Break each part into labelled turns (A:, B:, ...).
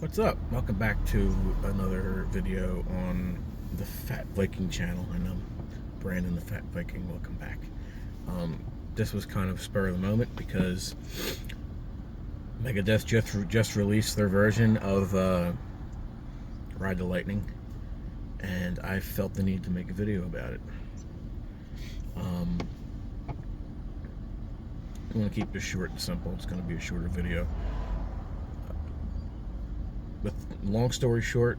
A: What's up? Welcome back to another video on the Fat Viking channel. And I'm Brandon the Fat Viking. Welcome back. This was kind of spur of the moment because Megadeth just released their version of Ride the Lightning, and I felt the need to make a video about it. I'm going to keep this short and simple. It's going to be a shorter video. With long story short,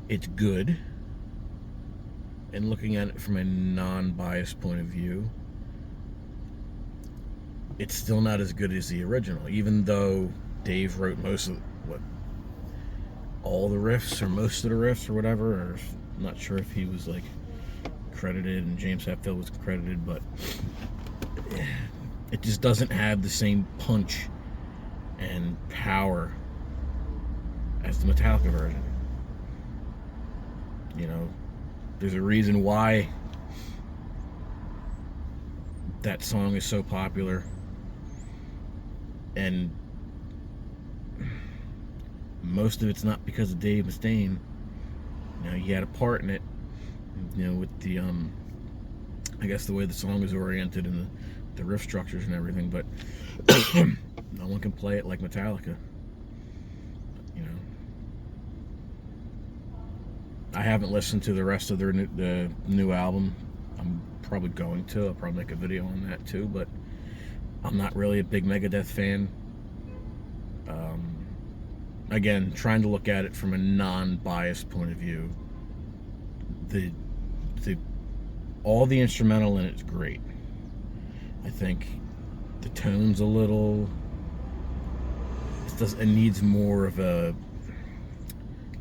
A: it's good, and looking at it from a non-biased point of view, it's still not as good as the original, even though Dave wrote most of all the riffs or most of the riffs or whatever. Or I'm not sure if he was like credited and James Hetfield was credited, but it just doesn't have the same punch and power as the Metallica version. You know, there's a reason why that song is so popular, and most of it's not because of Dave Mustaine. You know, he had a part in it, you know, with the I guess the way the song is oriented and the riff structures and everything, but no one can play it like Metallica. You know, I haven't listened to the rest of the new album. I'm probably going to. I'll probably make a video on that too, but I'm not really a big Megadeth fan. Again, trying to look at it from a non-biased point of view. All the instrumental in it's great. I think the tone's a little. It needs more of a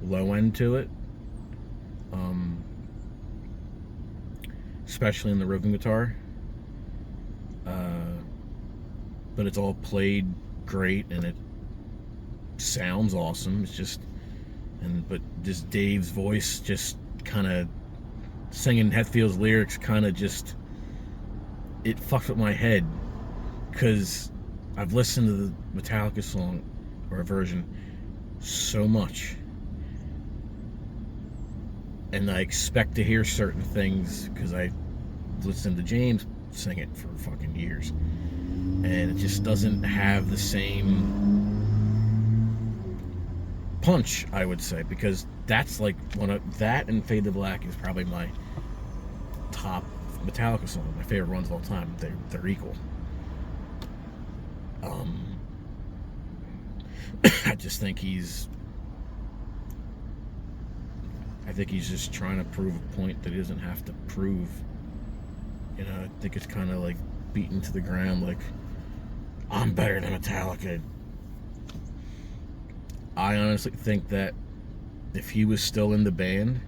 A: low end to it, especially in the rhythm guitar. But it's all played great, and it sounds awesome. It's just, but just Dave's voice, just kind of singing Hetfield's lyrics, kind of just, it fucks with my head, because I've listened to the Metallica song or a version so much, and I expect to hear certain things because I listened to James sing it for fucking years, and it just doesn't have the same punch, I would say, because that's like that and Fade to Black is probably my top Metallica song, my favorite ones of all time. They're equal. I just think he's just trying to prove a point that he doesn't have to prove. You know, I think it's kind of like beaten to the ground, like, I'm better than Metallica. I honestly think that if he was still in the band,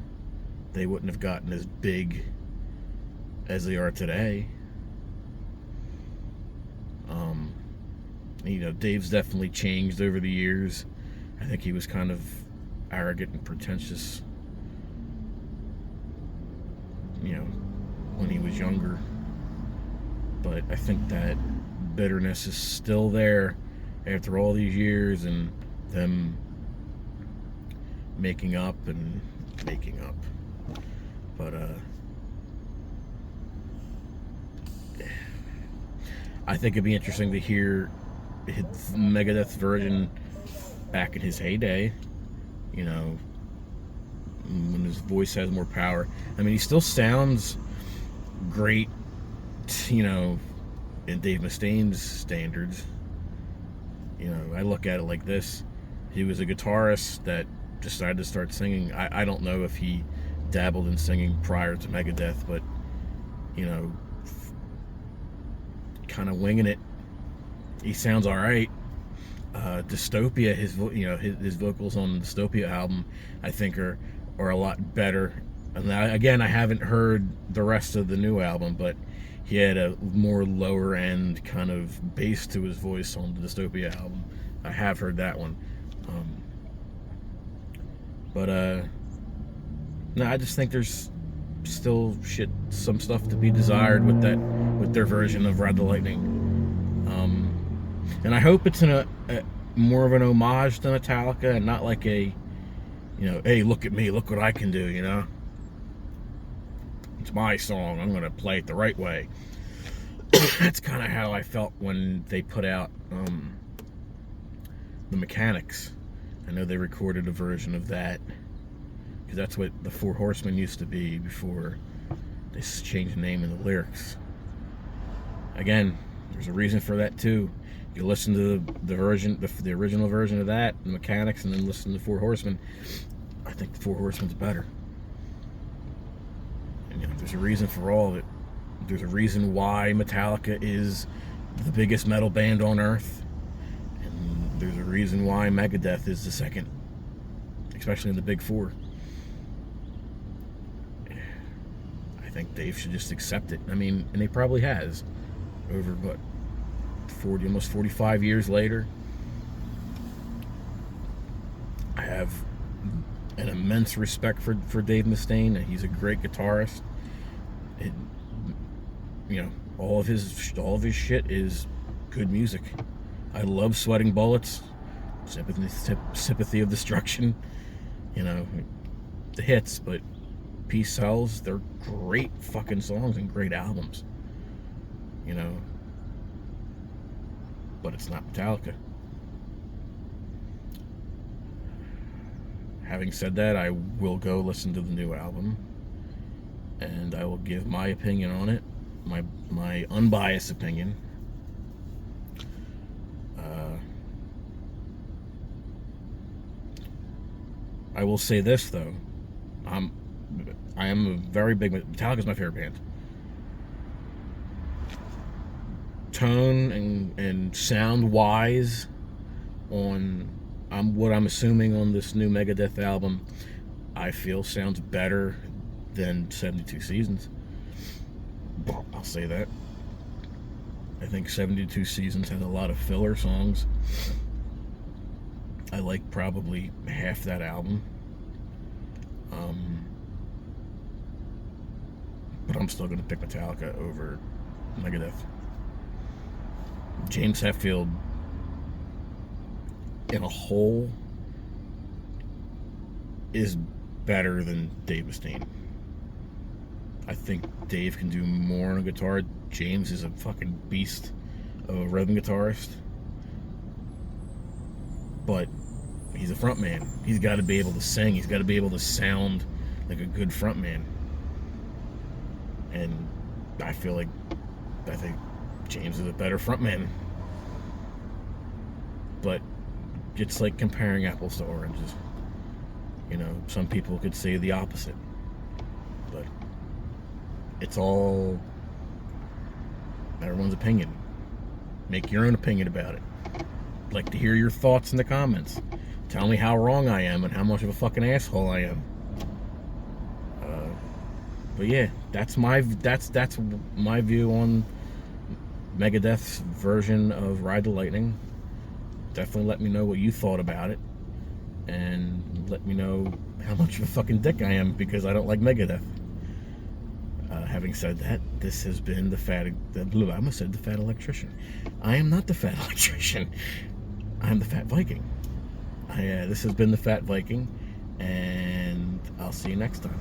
A: they wouldn't have gotten as big as they are today. You know, Dave's definitely changed over the years. I think he was kind of arrogant and pretentious, you know, when he was younger. But I think that bitterness is still there after all these years, and them making up. But I think it'd be interesting to hear his Megadeth version back in his heyday, you know, when his voice has more power. I mean, he still sounds great, you know, in Dave Mustaine's standards. You know, I look at it like this. He was a guitarist that decided to start singing. I don't know if he dabbled in singing prior to Megadeth, but, you know, kind of winging it. He sounds all right. Dystopia, his vocals on the Dystopia album, I think are a lot better. And again, I haven't heard the rest of the new album, but he had a more lower end kind of bass to his voice on the Dystopia album. I have heard that one. No, I just think there's still some stuff to be desired with their version of Ride the Lightning. And I hope it's a more of an homage to Metallica and not like a, hey, look at me, look what I can do, It's my song, I'm going to play it the right way. That's kind of how I felt when they put out the Mechanics. I know they recorded a version of that, because that's what the Four Horsemen used to be before they changed the name in the lyrics. Again, there's a reason for that too. You listen to the version, the original version of that, the Mechanics, and then listen to the Four Horsemen. I think the Four Horsemen's better. And there's a reason for all of it. There's a reason why Metallica is the biggest metal band on earth. And there's a reason why Megadeth is the second, especially in the big four. I think Dave should just accept it. I mean, and he probably has. Over, what, 40, almost 45 years later. I have an immense respect for Dave Mustaine. He's a great guitarist. All of his shit is good music. I love Sweating Bullets, Sympathy of Destruction. The hits, but Peace Sells. They're great fucking songs and great albums. But it's not Metallica. Having said that, I will go listen to the new album, and I will give my opinion on it, my unbiased opinion. I will say this though, I am a very big Metallica's my favorite band. Tone and sound wise, on what I'm assuming on this new Megadeth album, I feel sounds better than 72 Seasons. I'll say that. I think 72 Seasons has a lot of filler songs. I like probably half that album. But I'm still going to pick Metallica over Megadeth. James Hetfield, in a whole, is better than Dave Mustaine. I think Dave can do more on a guitar. James is a fucking beast of a rhythm guitarist. But he's a front man. He's got to be able to sing. He's got to be able to sound like a good front man. And I think James is a better frontman. But it's like comparing apples to oranges. Some people could say the opposite. But it's all everyone's opinion. Make your own opinion about it. I'd like to hear your thoughts in the comments. Tell me how wrong I am and how much of a fucking asshole I am. But yeah, that's my view on Megadeth's version of Ride the Lightning. Definitely let me know what you thought about it, and let me know how much of a fucking dick I am because I don't like Megadeth. Having said that, this has been I almost said the Fat Electrician. I am not the Fat Electrician. I am the Fat Viking. This has been the Fat Viking, and I'll see you next time.